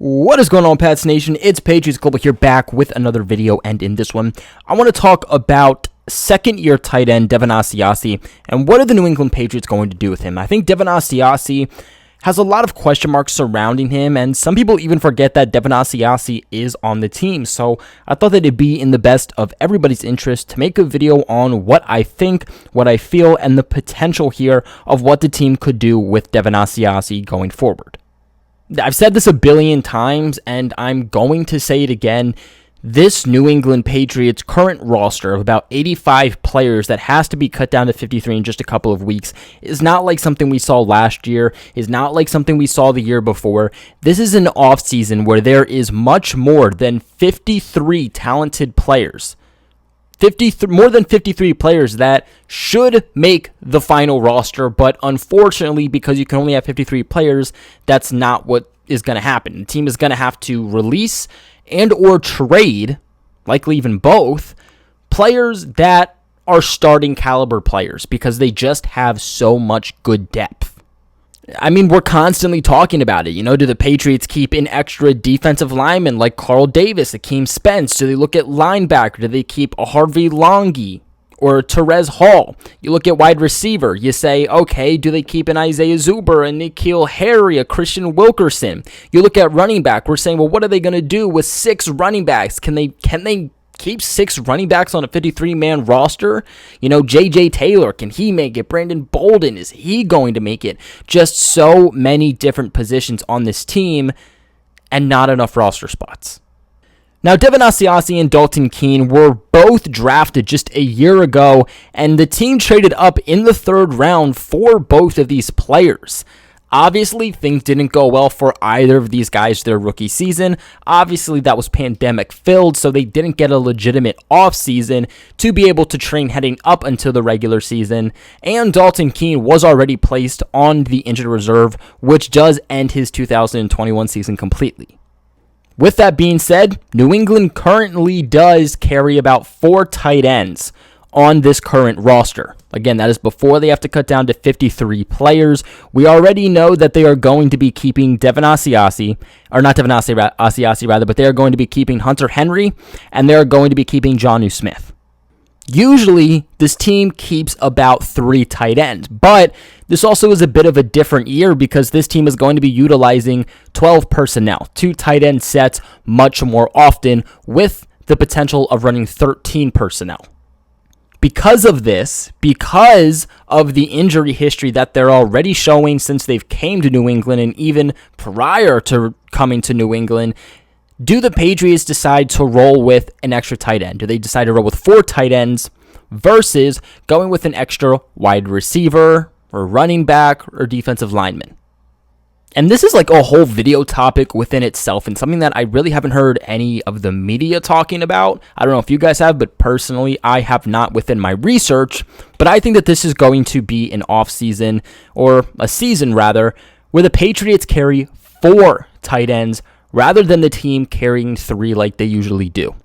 What is going on, Pats Nation? It's Patriots Global here, back with another video, and in this one, I want to talk about second-year tight end Devin Asiasi, and what are the New England Patriots going to do with him? I think Devin Asiasi has a lot of question marks surrounding him, and some people even forget that Devin Asiasi is on the team, so I thought that it'd be in the best of everybody's interest to make a video on what I think, what I feel, and the potential here of what the team could do with Devin Asiasi going forward. I've said this a billion times, and I'm going to say it again. This New England Patriots current roster of about 85 players that has to be cut down to 53 in just a couple of weeks is not like something we saw last year, is not like something we saw the year before. This is an offseason where there is much more than 53 talented players. More than 53 players that should make the final roster, but unfortunately, because you can only have 53 players, that's not what is going to happen. The team is going to have to release and or trade, likely even both, players that are starting caliber players because they just have so much good depth. I mean, we're constantly talking about it. You know, do the Patriots keep an extra defensive lineman like Carl Davis, Akeem Spence? Do they look at linebacker? Do they keep a Harvey Longy or Terez Hall? You look at wide receiver. You say, okay, do they keep an Isaiah Zuber, a N'Keal Harry, a Christian Wilkerson? You look at running back. We're saying, well, what are they going to do with 6 running backs? Can they keep 6 running backs on a 53-man roster? You know, J.J. Taylor, can he make it? Brandon Bolden, is he going to make it? Just so many different positions on this team and not enough roster spots. Now, Devin Asiasi and Dalton Keene were both drafted just a year ago, and the team traded up in the 3rd round for both of these players. Obviously, things didn't go well for either of these guys their rookie season. Obviously, that was pandemic-filled, so they didn't get a legitimate offseason to be able to train heading up until the regular season. And Dalton Keene was already placed on the injured reserve, which does end his 2021 season completely. With that being said, New England currently does carry about 4 tight ends on this current roster. Again, that is before they have to cut down to 53 players. We already know that they are going to be keeping Devin Asiasi, or not Devin Asiasi rather, but they are going to be keeping Hunter Henry, and they are going to be keeping Jonnu Smith. Usually, this team keeps about 3 tight ends, but this also is a bit of a different year because this team is going to be utilizing 12 personnel, 2 tight end sets much more often, with the potential of running 13 personnel. Because of this, because of the injury history that they're already showing since they've came to New England and even prior to coming to New England, do the Patriots decide to roll with an extra tight end? Do they decide to roll with 4 tight ends versus going with an extra wide receiver or running back or defensive lineman? And this is like a whole video topic within itself and something that I really haven't heard any of the media talking about. I don't know if you guys have, but personally, I have not within my research. But I think that this is going to be an offseason, or a season rather, where the Patriots carry 4 tight ends rather than the team carrying 3 like they usually do.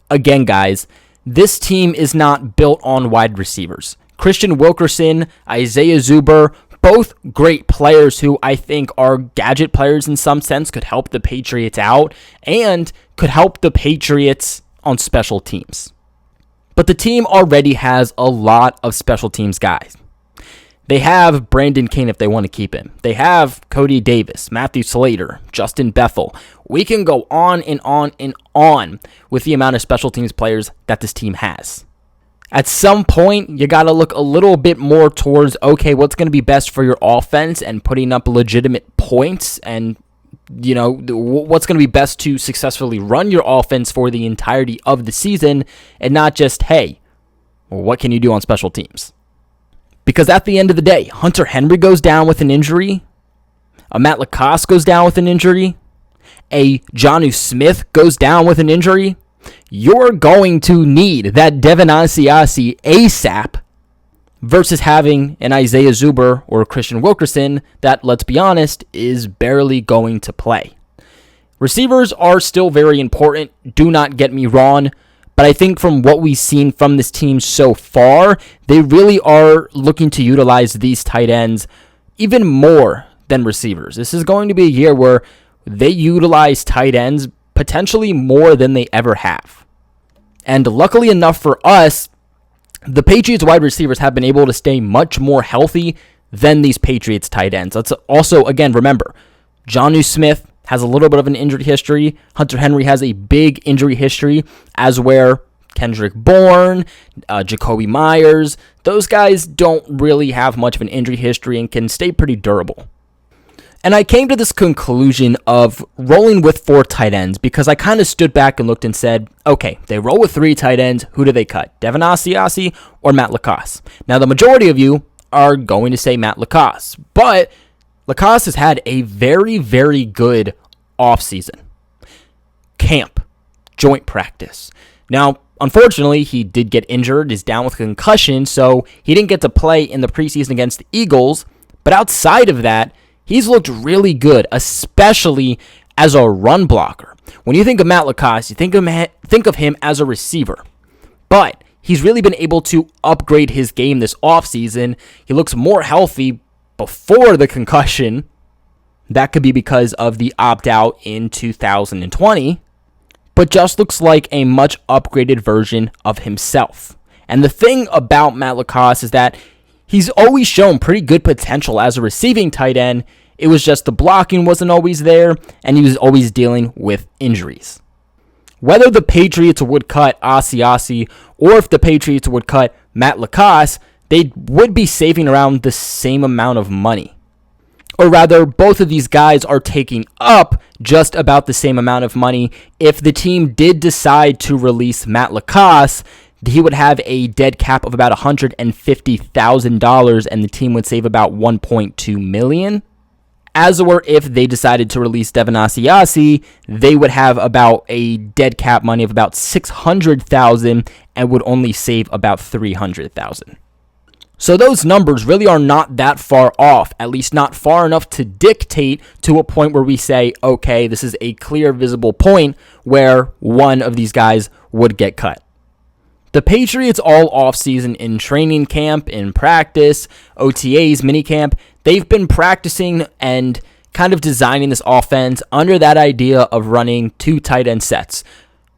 Again, guys, this team is not built on wide receivers. Christian Wilkerson, Isaiah Zuber, both great players who I think are gadget players in some sense, could help the Patriots out and could help the Patriots on special teams. But the team already has a lot of special teams guys. They have Brandon Kane if they want to keep him. They have Cody Davis, Matthew Slater, Justin Bethel. We can go on and on and on with the amount of special teams players that this team has. At some point, you got to look a little bit more towards, okay, what's going to be best for your offense and putting up legitimate points, and, you know, what's going to be best to successfully run your offense for the entirety of the season, and not just, hey, well, what can you do on special teams? Because at the end of the day, Hunter Henry goes down with an injury, a Matt LaCosse goes down with an injury, a Jonnu Smith goes down with an injury. You're going to need that Devin Asiasi ASAP versus having an Isaiah Zuber or Christian Wilkerson that, let's be honest, is barely going to play. Receivers are still very important, do not get me wrong, but I think from what we've seen from this team so far, they really are looking to utilize these tight ends even more than receivers. This is going to be a year where they utilize tight ends potentially more than they ever have. And luckily enough for us, the Patriots wide receivers have been able to stay much more healthy than these Patriots tight ends. Let's also, again, remember, Jonnu Smith has a little bit of an injury history. Hunter Henry has a big injury history, as where Kendrick Bourne, Jacoby Myers, those guys don't really have much of an injury history and can stay pretty durable. And I came to this conclusion of rolling with 4 tight ends because I kind of stood back and looked and said, okay, they roll with 3 tight ends. Who do they cut? Devin Asiasi or Matt LaCosse? Now, the majority of you are going to say Matt LaCosse, but LaCosse has had a very, very good offseason. Camp, joint practice. Now, unfortunately, he did get injured, is down with concussion, so he didn't get to play in the preseason against the Eagles. But outside of that, he's looked really good, especially as a run blocker. When you think of Matt LaCosse, you think of him as a receiver. But he's really been able to upgrade his game this offseason. He looks more healthy before the concussion. That could be because of the opt-out in 2020. But just looks like a much upgraded version of himself. And the thing about Matt LaCosse is that he's always shown pretty good potential as a receiving tight end. It was just the blocking wasn't always there, and he was always dealing with injuries. Whether the Patriots would cut Asiasi or if the Patriots would cut Matt LaCosse, they would be saving around the same amount of money. Or rather, both of these guys are taking up just about the same amount of money. If the team did decide to release Matt LaCosse, he would have a dead cap of about $150,000, and the team would save about $1.2 million. As or if they decided to release Devin Asiasi, they would have about a dead cap money of about $600,000 and would only save about $300,000. So those numbers really are not that far off, at least not far enough to dictate to a point where we say, okay, this is a clear, visible point where one of these guys would get cut. The Patriots all offseason in training camp, in practice, OTAs, minicamp, they've been practicing and kind of designing this offense under that idea of running 2 tight end sets.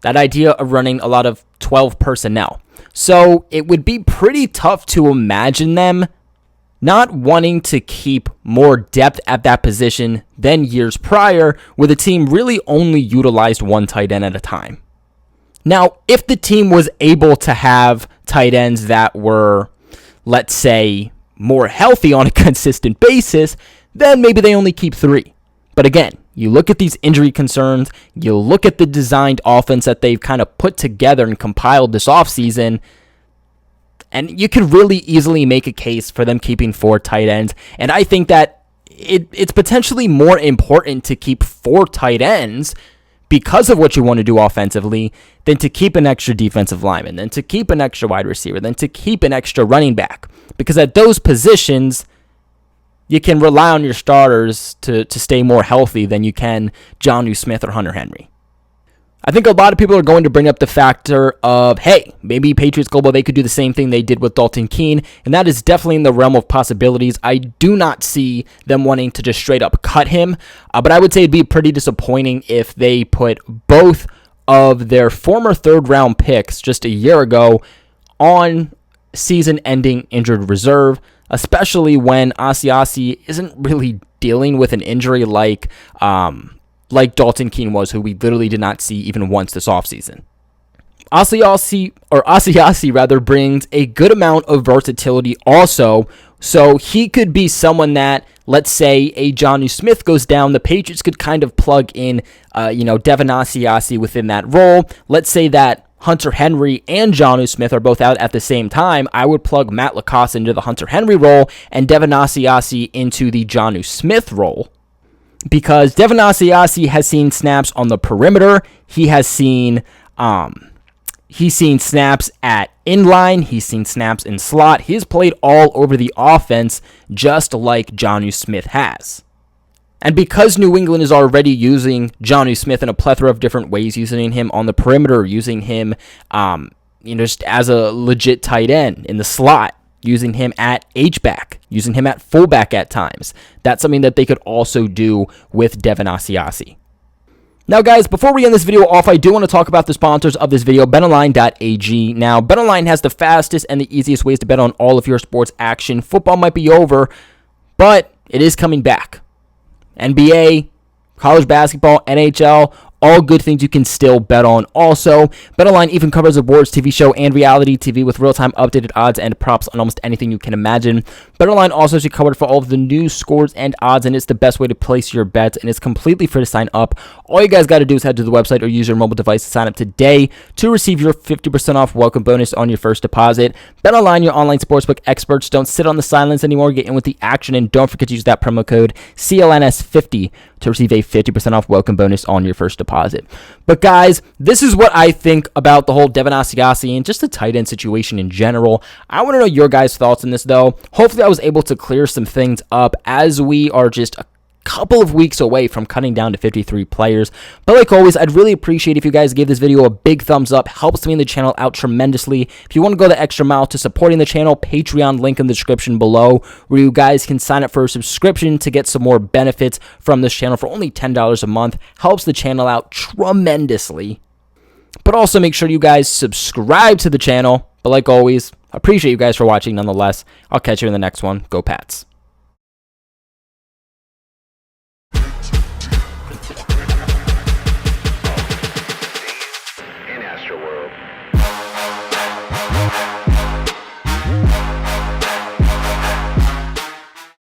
That idea of running a lot of 12 personnel. So it would be pretty tough to imagine them not wanting to keep more depth at that position than years prior, where the team really only utilized 1 tight end at a time. Now, if the team was able to have tight ends that were, let's say, more healthy on a consistent basis, then maybe they only keep 3. But again, you look at these injury concerns, you look at the designed offense that they've kind of put together and compiled this offseason, and you could really easily make a case for them keeping 4 tight ends. And I think that it's potentially more important to keep 4 tight ends because of what you want to do offensively than to keep an extra defensive lineman, than to keep an extra wide receiver, than to keep an extra running back. Because at those positions, you can rely on your starters to stay more healthy than you can Jonnu Smith or Hunter Henry. I think a lot of people are going to bring up the factor of, hey, maybe Patriots Global, they could do the same thing they did with Dalton Keene, and that is definitely in the realm of possibilities. I do not see them wanting to just straight up cut him, but I would say it'd be pretty disappointing if they put both of their former third-round picks just a year ago on season-ending injured reserve, especially when Asiasi isn't really dealing with an injury like Dalton Keene was, who we literally did not see even once this offseason. Asiasi brings a good amount of versatility also, so he could be someone that, let's say a Jonnu Smith goes down, the Patriots could kind of plug in, Devin Asiasi within that role. Let's say that Hunter Henry and Jonnu Smith are both out at the same time. I would plug Matt LaCosse into the Hunter Henry role and Devin Asiasi into the Jonnu Smith role. Because Devin Asiasi has seen snaps on the perimeter. He has seen snaps at inline. He's seen snaps in slot. He's played all over the offense just like Jonnu Smith has. And because New England is already using Jonnu Smith in a plethora of different ways, using him on the perimeter, using him just as a legit tight end in the slot, using him at H-back, using him at fullback at times. That's something that they could also do with Devin Asiasi. Now, guys, before we end this video off, I do want to talk about the sponsors of this video, betonline.ag. Now, BetOnline has the fastest and the easiest ways to bet on all of your sports action. Football might be over, but it is coming back. NBA, college basketball, NHL, all good things you can still bet on. Also, BetOnline even covers awards, TV show, and reality TV with real-time updated odds and props on almost anything you can imagine. BetOnline also has you covered for all of the news, scores, and odds, and it's the best way to place your bets, and it's completely free to sign up. All you guys got to do is head to the website or use your mobile device to sign up today to receive your 50% off welcome bonus on your first deposit. BetOnline, your online sportsbook experts. Don't sit on the sidelines anymore. Get in with the action, and don't forget to use that promo code CLNS50 to receive a 50% off welcome bonus on your first deposit. But guys, this is what I think about the whole Devin Asiasi and just the tight end situation in general. I want to know your guys' thoughts on this, though. Hopefully I was able to clear some things up as we are just a couple of weeks away from cutting down to 53 players. But like always, I'd really appreciate if you guys gave this video a big thumbs up. Helps me and the channel out tremendously. If you want to go the extra mile to supporting the channel, Patreon link in the description below, where you guys can sign up for a subscription to get some more benefits from this channel for only $10 a month. Helps the channel out tremendously. But also make sure you guys subscribe to the channel. But like always, appreciate you guys for watching nonetheless. I'll catch you in the next one. Go Pats.